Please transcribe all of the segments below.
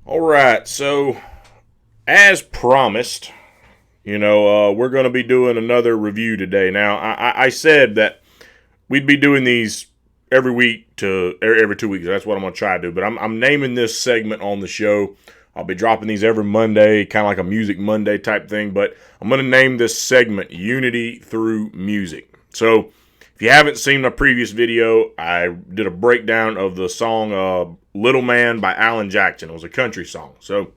All right, so as promised, we're going to be doing another review today. Now, I said that we'd be doing these every week to every 2 weeks. That's what I'm going to try to do. But I'm naming this segment on the show. I'll be dropping these every Monday, kind of like a Music Monday type thing. But I'm going to name this segment Unity Through Music. So if you haven't seen my previous video, I did a breakdown of the song Little Man by Alan Jackson. It was a country song. So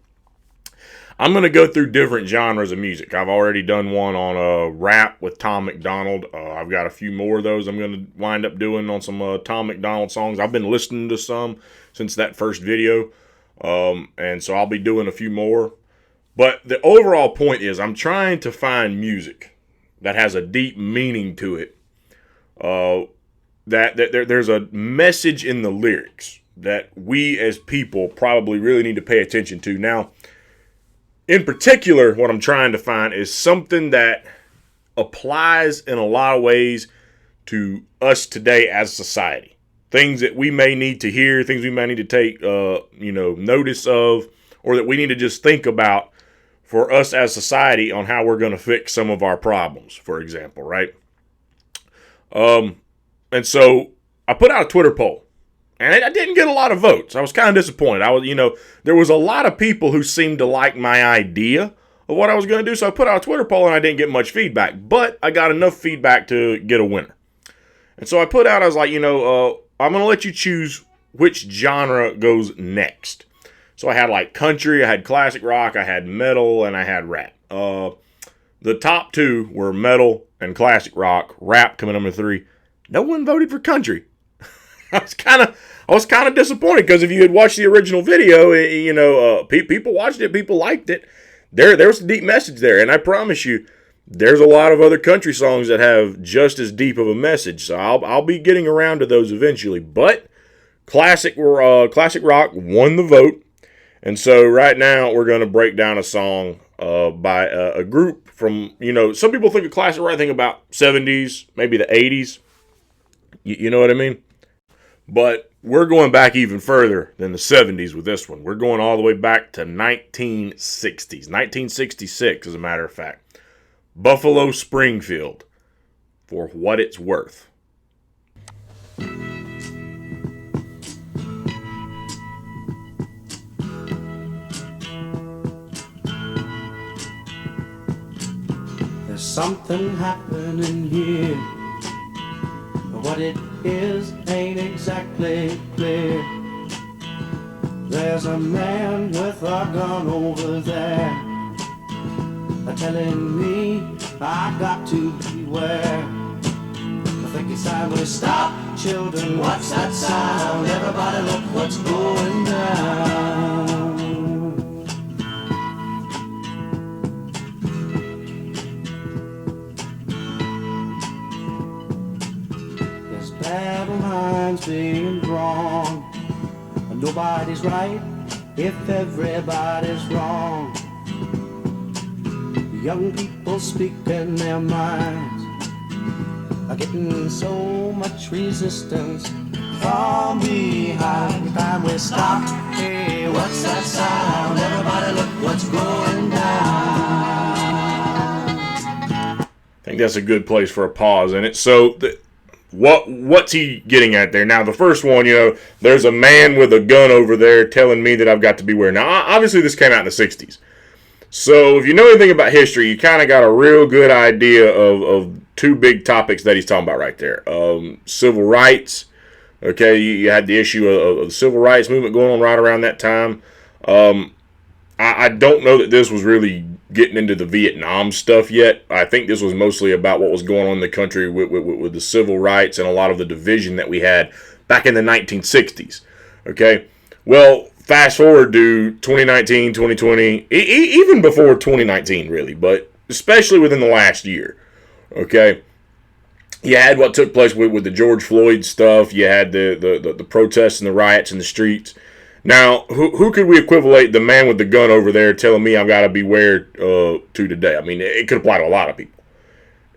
I'm going to go through different genres of music. I've already done one on rap with Tom MacDonald. I've got a few more of those I'm going to wind up doing on some Tom MacDonald songs. I've been listening to some since that first video, and so I'll be doing a few more. But the overall point is I'm trying to find music that has a deep meaning to it, that there's a message in the lyrics that we as people probably really need to pay attention to. Now, in particular, what I'm trying to find is something that applies in a lot of ways to us today as a society. Things that we may need to hear, things we may need to take, notice of, or that we need to just think about for us as society on how we're going to fix some of our problems, for example, right? And so I put out a Twitter poll. And I didn't get a lot of votes. I was kind of disappointed. There was a lot of people who seemed to like my idea of what I was going to do. So I put out a Twitter poll and I didn't get much feedback. But I got enough feedback to get a winner. And so I was like, I'm going to let you choose which genre goes next. So I had like country, I had classic rock, I had metal, and I had rap. The top two were metal and classic rock. Rap coming number 3. No one voted for country. I was kind of disappointed because if you had watched the original video, people watched it, people liked it. There's a deep message there, and I promise you, there's a lot of other country songs that have just as deep of a message. So I'll be getting around to those eventually. But classic rock won the vote, and so right now we're going to break down a song by a group from some people think of classic rock, think about 70s, maybe the 80s. You know what I mean? But we're going back even further than the 70s with this one. We're going all the way back to 1960s. 1966, as a matter of fact. Buffalo Springfield, For What It's Worth. There's something happening here. What it is ain't exactly clear. There's a man with a gun over there, telling me I got to beware. I think it's time we stop, children. What's that sound? Everybody look what's going down. Battle lines being drawn. Nobody's right if everybody's wrong. Young people speaking their minds are getting so much resistance from behind. Time we stop. Hey, what's that sound? Everybody look what's going down. I think that's a good place for a pause in it. So what's he getting at there? Now, the first one, there's a man with a gun over there telling me that I've got to beware. Now, obviously, this came out in the 60s. So, if you know anything about history, you kind of got a real good idea of two big topics that he's talking about right there. Civil rights. Okay, you had the issue of the civil rights movement going on right around that time. I don't know that this was really getting into the Vietnam stuff yet. I think this was mostly about what was going on in the country with the civil rights and a lot of the division that we had back in the 1960s. Okay? Well, fast forward to 2019, 2020, even before 2019, really, but especially within the last year. Okay? You had what took place with the George Floyd stuff. You had the protests and the riots in the streets. Now, who could we equivalent the man with the gun over there telling me I've got to beware to today? I mean, it could apply to a lot of people.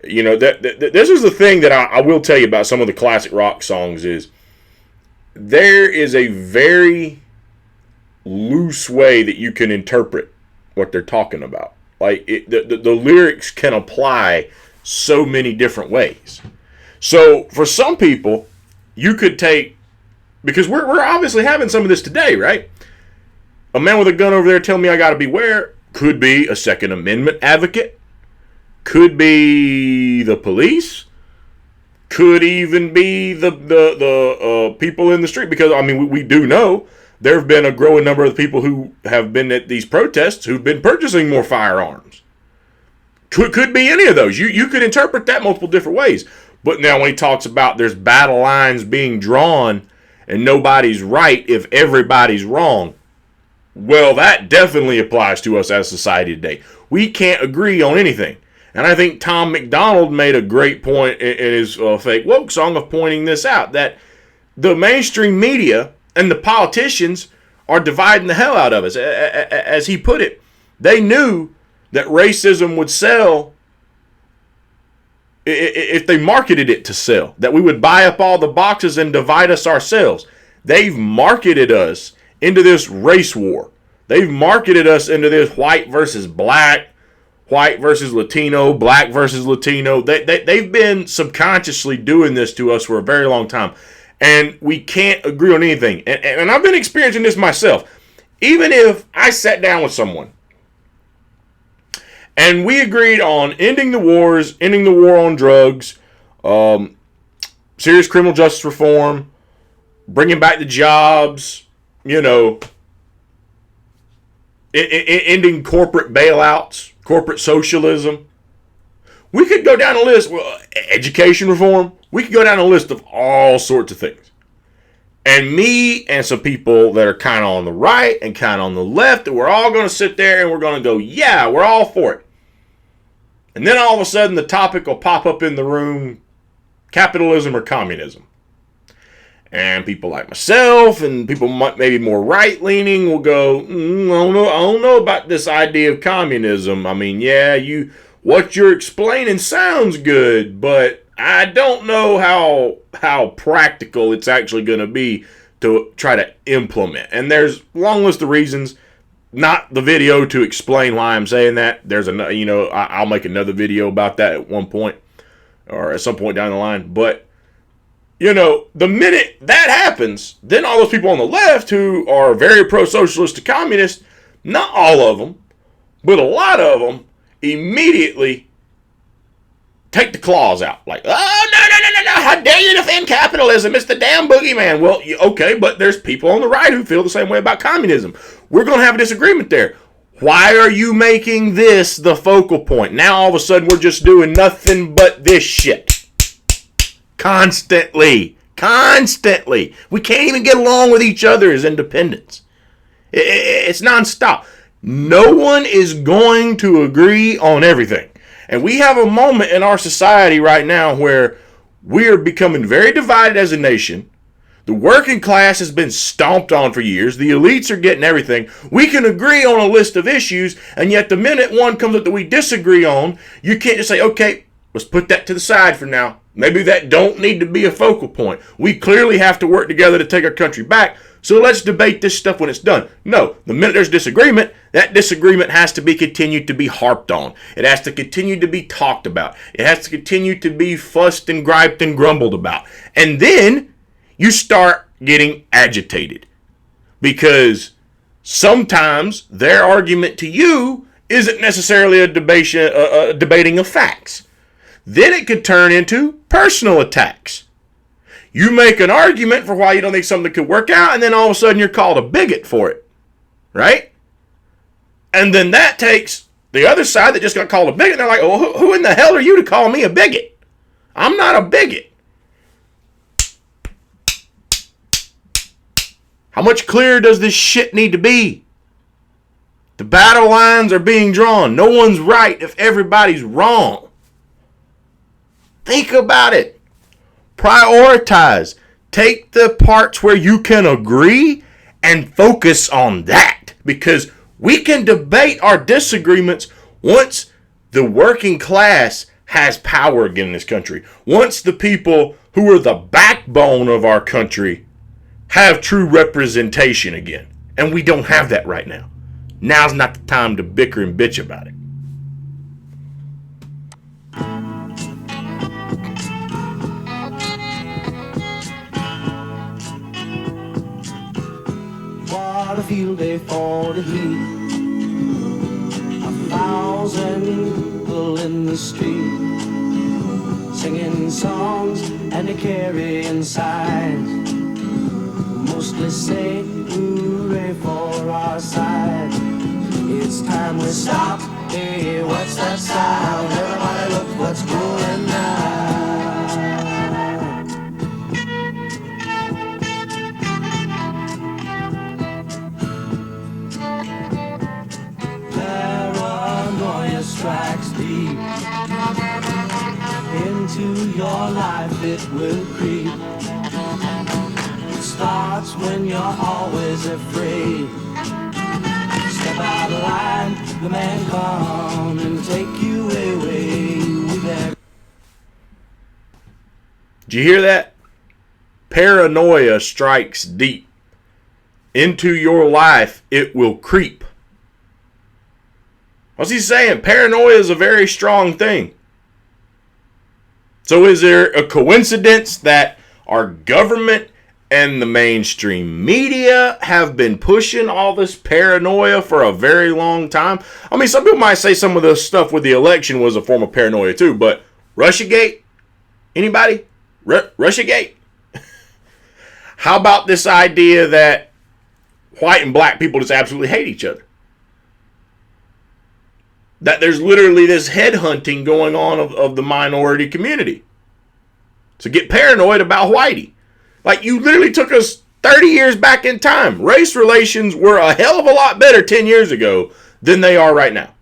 This is the thing that I will tell you about some of the classic rock songs is there is a very loose way that you can interpret what they're talking about. Like the lyrics can apply so many different ways. So for some people, you could take, because we're obviously having some of this today, right? A man with a gun over there telling me I got to beware could be a Second Amendment advocate, could be the police, could even be the people in the street. Because, I mean, we do know there have been a growing number of people who have been at these protests who've been purchasing more firearms. Could be any of those. You could interpret that multiple different ways. But now when he talks about there's battle lines being drawn and nobody's right if everybody's wrong, well, that definitely applies to us as a society today. We can't agree on anything. And I think Tom MacDonald made a great point in his Fake Woke song of pointing this out, that the mainstream media and the politicians are dividing the hell out of us. As he put it, they knew that racism would sell if they marketed it to sell, that we would buy up all the boxes and divide us ourselves. They've marketed us into this race war. They've marketed us into this white versus black, white versus Latino, black versus Latino. They've been subconsciously doing this to us for a very long time. And we can't agree on anything. And I've been experiencing this myself. Even if I sat down with someone and we agreed on ending the wars, ending the war on drugs, serious criminal justice reform, bringing back the jobs, ending corporate bailouts, corporate socialism. We could go down a list, education reform. We could go down a list of all sorts of things. And me and some people that are kind of on the right and kind of on the left, that we're all going to sit there and we're going to go, yeah, we're all for it. And then all of a sudden the topic will pop up in the room, capitalism or communism. And people like myself and people maybe more right-leaning will go, I don't know about this idea of communism. I mean, yeah, what you're explaining sounds good, but I don't know how practical it's actually going to be to try to implement. And there's a long list of reasons. Not the video to explain why I'm saying that. There's I'll make another video about that at one point or at some point down the line. But the minute that happens, then all those people on the left who are very pro-socialist to communist, not all of them, but a lot of them immediately take the claws out. Like, oh, no, how dare you defend capitalism? It's the damn boogeyman. Well, okay, but there's people on the right who feel the same way about communism. We're going to have a disagreement there. Why are you making this the focal point? Now all of a sudden we're just doing nothing but this shit. Constantly. We can't even get along with each other as independents. It's nonstop. No one is going to agree on everything. And we have a moment in our society right now where we are becoming very divided as a nation. The working class has been stomped on for years. The elites are getting everything. We can agree on a list of issues, and yet the minute one comes up that we disagree on, you can't just say, okay, let's put that to the side for now. Maybe that don't need to be a focal point. We clearly have to work together to take our country back, so let's debate this stuff when it's done. No, the minute there's disagreement, that disagreement has to be continued to be harped on. It has to continue to be talked about. It has to continue to be fussed and griped and grumbled about. And then you start getting agitated because sometimes their argument to you isn't necessarily a debating of facts. Then it could turn into personal attacks. You make an argument for why you don't think something could work out, and then all of a sudden you're called a bigot for it, right? And then that takes the other side that just got called a bigot. They're like, oh, who in the hell are you to call me a bigot? I'm not a bigot. How much clearer does this shit need to be? The battle lines are being drawn. No one's right if everybody's wrong. Think about it. Prioritize. Take the parts where you can agree and focus on that. Because we can debate our disagreements once the working class has power again in this country. Once the people who are the backbone of our country have true representation again. And we don't have that right now. Now's not the time to bicker and bitch about it. What a field day for the heat. 1,000 people in the street, singing songs and they carrying signs, mostly say hooray for our side. It's time we stop. Hey, what's that sound? Everybody look what's going on. Paranoia strikes deep into your life, it will creep. It starts when you're always afraid. Step out of line, the man come and take you away. Did you hear that? Paranoia strikes deep. Into your life, it will creep. What's he saying? Paranoia is a very strong thing. So is there a coincidence that our government and the mainstream media have been pushing all this paranoia for a very long time? I mean, some people might say some of the stuff with the election was a form of paranoia too, but Russiagate? Anybody? Russiagate? How about this idea that white and black people just absolutely hate each other? That there's literally this headhunting going on of the minority community. So get paranoid about whitey. Like, you literally took us 30 years back in time. Race relations were a hell of a lot better 10 years ago than they are right now.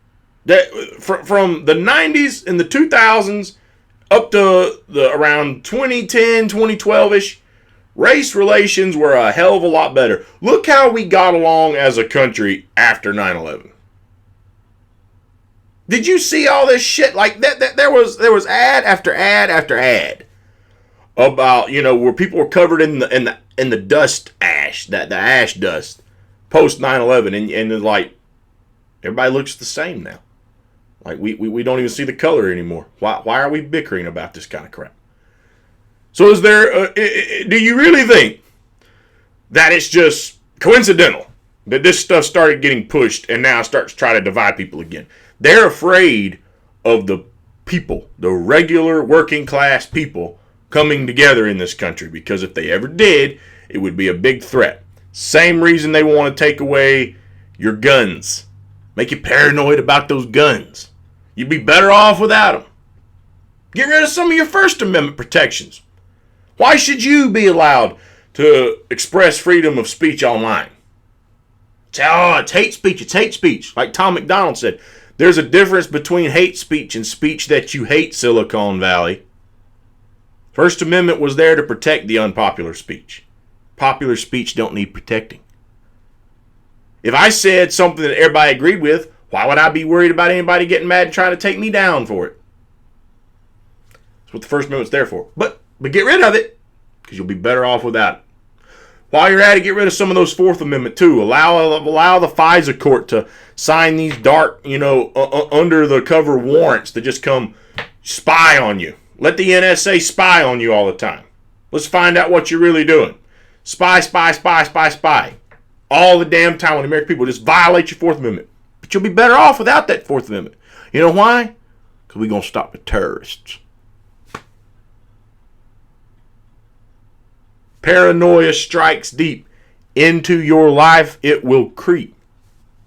From the 90s and the 2000s up to around 2010, 2012-ish, race relations were a hell of a lot better. Look how we got along as a country after 9/11. Did you see all this shit? Like that there was ad after ad after ad about, where people were covered in the dust ash, the ash dust post 9/11, and like everybody looks the same now. Like we don't even see the color anymore. Why are we bickering about this kind of crap? So is there do you really think that it's just coincidental that this stuff started getting pushed and now starts trying to divide people again? They're afraid of the people, the regular working class people coming together in this country, because if they ever did, it would be a big threat. Same reason they want to take away your guns. Make you paranoid about those guns. You'd be better off without them. Get rid of some of your First Amendment protections. Why should you be allowed to express freedom of speech online? Say, it's hate speech, it's hate speech. Like Tom McDonald said, there's a difference between hate speech and speech that you hate, Silicon Valley. First Amendment was there to protect the unpopular speech. Popular speech don't need protecting. If I said something that everybody agreed with, why would I be worried about anybody getting mad and trying to take me down for it? That's what the First Amendment's there for. But get rid of it, because you'll be better off without it. While you're at it, get rid of some of those Fourth Amendment too. Allow the FISA court to sign these dark, under the cover warrants to just come spy on you. Let the NSA spy on you all the time. Let's find out what you're really doing. Spy, spy, spy, spy, spy. All the damn time when the American people just violate your Fourth Amendment. But you'll be better off without that Fourth Amendment. You know why? Because we're going to stop the terrorists. Paranoia strikes deep. Into your life, it will creep.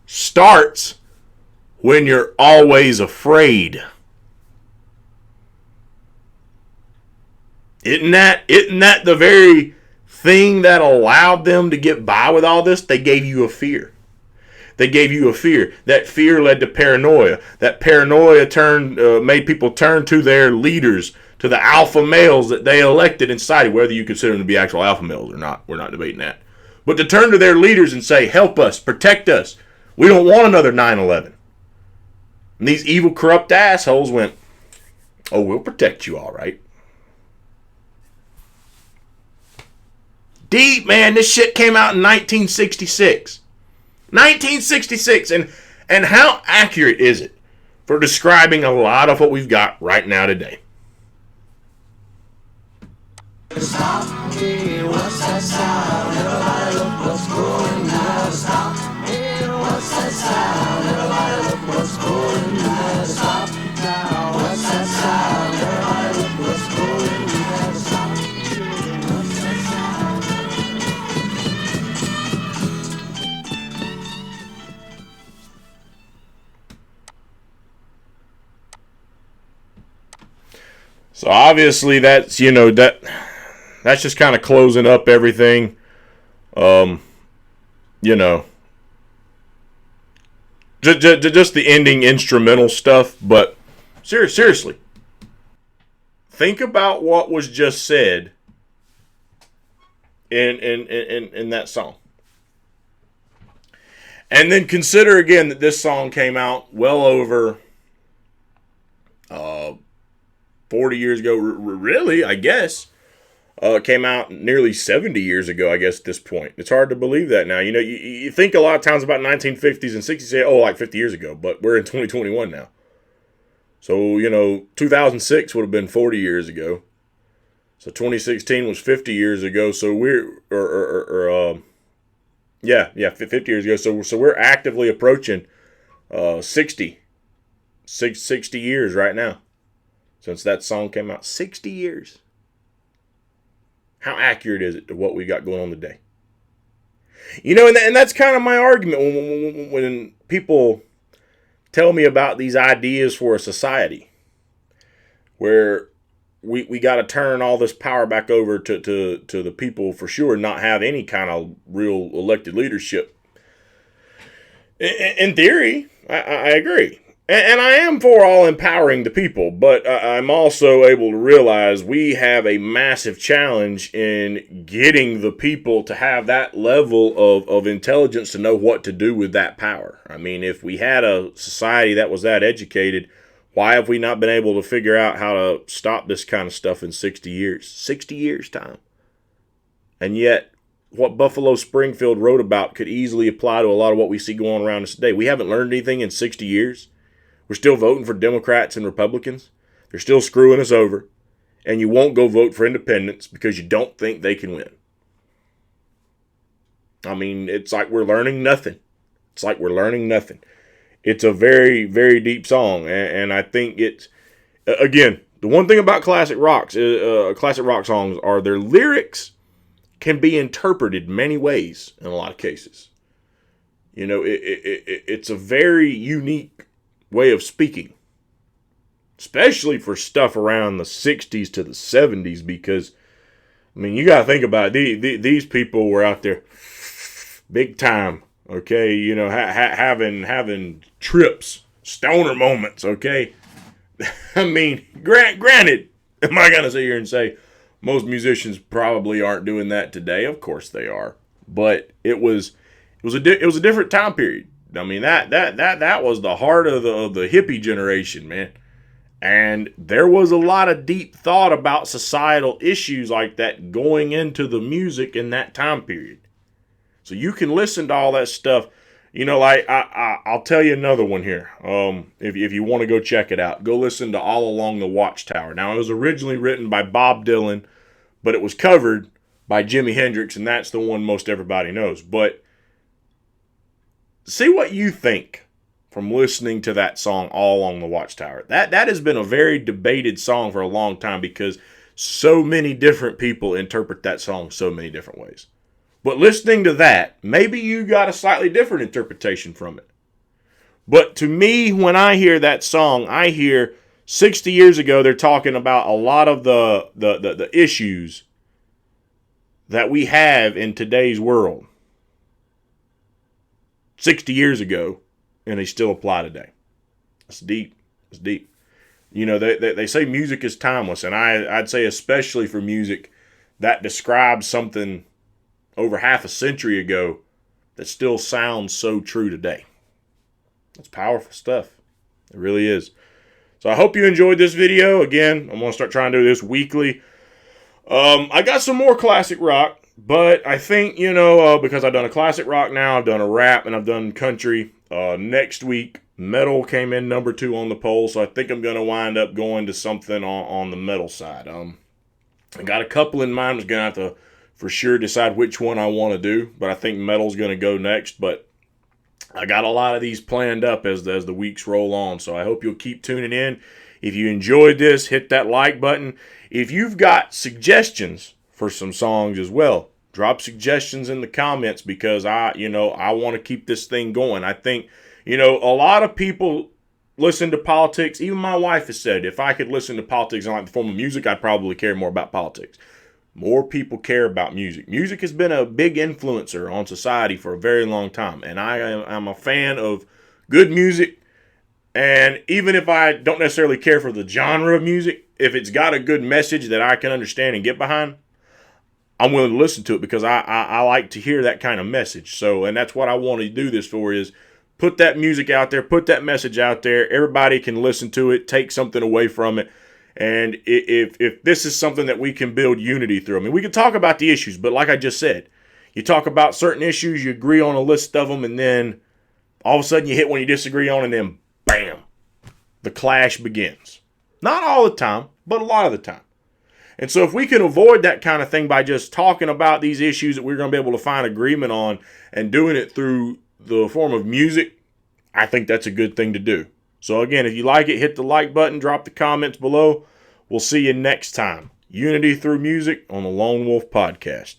Starts when you're always afraid. Isn't that the very thing that allowed them to get by with all this? They gave you a fear. They gave you a fear. That fear led to paranoia. That paranoia made people turn to their leaders, to the alpha males that they elected and cited, whether you consider them to be actual alpha males or not. We're not debating that. But to turn to their leaders and say, help us, protect us. We don't want another 9/11. And these evil, corrupt assholes went, oh, we'll protect you all right. Deep, man. This shit came out in 1966. 1966. And how accurate is it for describing a lot of what we've got right now today? Stop, hey, what's that sound? Everybody look what's going now. Stop, hey, what's that sound? Everybody look what's going now. Stop now, what's that sound? Everybody look what's going now. Stop, hey, what's that sound? So obviously that's, that's just kind of closing up everything. Just the ending instrumental stuff. But seriously, think about what was just said in that song. And then consider again that this song came out well over 40 years ago. Really, I guess. Came out nearly 70 years ago, I guess, at this point. It's hard to believe that now. You think a lot of times about 1950s and 60s, say, oh, like 50 years ago, but we're in 2021 now. So, 2006 would have been 40 years ago. So 2016 was 50 years ago. So 50 years ago. So we're actively approaching 60 years right now since that song came out. 60 years. How accurate is it to what we got going on today? And that's kind of my argument when people tell me about these ideas for a society where we got to turn all this power back over to the people for sure, not have any kind of real elected leadership. In theory, I agree. And I am for all empowering the people, but I'm also able to realize we have a massive challenge in getting the people to have that level of intelligence to know what to do with that power. I mean, if we had a society that was that educated, why have we not been able to figure out how to stop this kind of stuff in 60 years? 60 years' time. And yet, what Buffalo Springfield wrote about could easily apply to a lot of what we see going around us today. We haven't learned anything in 60 years. We're still voting for Democrats and Republicans. They're still screwing us over. And you won't go vote for independents because you don't think they can win. I mean, it's like we're learning nothing. It's like we're learning nothing. It's a very, very deep song. And I think it's, again, the one thing about classic rock songs are their lyrics can be interpreted many ways in a lot of cases. It's a very unique way of speaking, especially for stuff around the 60s to the 70s, because, I mean, you got to think about it. These people were out there big time, okay? Having trips, stoner moments, okay? I mean, granted, am I going to sit here and say most musicians probably aren't doing that today? Of course they are, but it was a different time period. I mean, that was the heart of the hippie generation, man. And there was a lot of deep thought about societal issues like that going into the music in that time period. So you can listen to all that stuff. Like I'll tell you another one here. If you want to go check it out, go listen to All Along the Watchtower. Now, it was originally written by Bob Dylan, but it was covered by Jimi Hendrix, and that's the one most everybody knows. But see what you think from listening to that song, All Along the Watchtower. That has been a very debated song for a long time because so many different people interpret that song so many different ways. But listening to that, maybe you got a slightly different interpretation from it. But to me, when I hear that song, I hear 60 years ago, they're talking about a lot of the issues that we have in today's world. 60 years ago, and they still apply today. It's deep. It's deep. They say music is timeless, and I'd say especially for music that describes something over half a century ago that still sounds so true today. It's powerful stuff. It really is. So I hope you enjoyed this video. Again, I'm going to start trying to do this weekly. I got some more classic rock. But I think, because I've done a classic rock now, I've done a rap, and I've done country. Next week, metal came in number 2 on the poll, so I think I'm going to wind up going to something on the metal side. I got a couple in mind. I'm going to have to for sure decide which one I want to do, but I think metal's going to go next. But I got a lot of these planned up as the weeks roll on, so I hope you'll keep tuning in. If you enjoyed this, hit that like button. If you've got suggestions for some songs as well, drop suggestions in the comments, because I want to keep this thing going. I think, a lot of people listen to politics. Even my wife has said, if I could listen to politics in like the form of music, I'd probably care more about politics. More people care about music. Music has been a big influencer on society for a very long time, and I'm a fan of good music. And even if I don't necessarily care for the genre of music, if it's got a good message that I can understand and get behind, I'm willing to listen to it, because I like to hear that kind of message. So, and that's what I want to do this for, is put that music out there, put that message out there. Everybody can listen to it, take something away from it. And if this is something that we can build unity through, I mean, we can talk about the issues, but like I just said, you talk about certain issues, you agree on a list of them, and then all of a sudden you hit one you disagree on, and then bam, the clash begins. Not all the time, but a lot of the time. And so if we can avoid that kind of thing by just talking about these issues that we're going to be able to find agreement on and doing it through the form of music, I think that's a good thing to do. So again, if you like it, hit the like button, drop the comments below. We'll see you next time. Unity through music on the Lone Wolf Podcast.